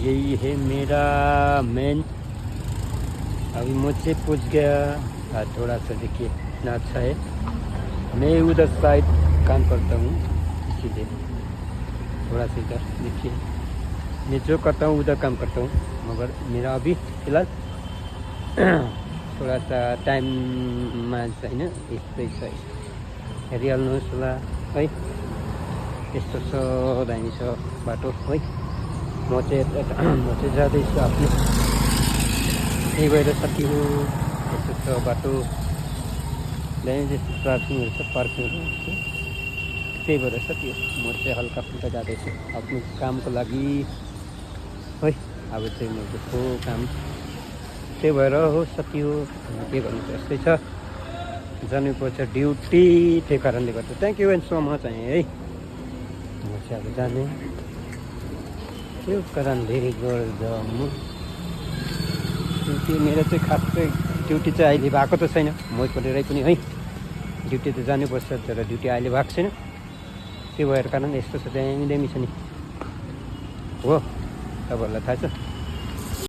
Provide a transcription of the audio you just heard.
यही है मेरा मेन। अभी मुझसे पूछ गया थोड़ा सा देखिए इतना अच्छा है। मैं उधर साइड काम करता हूँ इसीलिए थोड़ा सा इधर देखिए मैं जो करता हूँ उधर काम करता हूँ। मगर मेरा अभी फिलहाल थोड़ा सा टाइममा छैन यस्तै छ। हेरिहाल्नुहोस् होला है यस्तो छ दामी छ बाटो है। म चाहिँ जाँदैछु आफ्नो त्यही भएर साथीहरू यस्तो छ बाटो दामी जस्तो पार्किङहरू छ पार्किङहरू त्यही भएर साथीहरू म चाहिँ हल्का फुल्का जाँदैछु आफ्नो कामको लागि है। अब चाहिँ म जस्तो काम त्यही भएर हो साथी हो के गर्नु यस्तै छ जानुपर्छ ड्युटी। त्यही कारणले गर्दा thank you and so much है। म चाहिँ अब जाने त्यो कारणले गर्दा म ड्युटी मेरो चाहिँ खास चाहिँ ड्युटी चाहिँ अहिले भएको त छैन। म परेरै पनि है ड्युटी त जानुपर्छ तर ड्युटी अहिले भएको छैन। त्यो भएर कारण यस्तो छ दामी दामी छ नि हो तपाईँहरूलाई थाहा छ।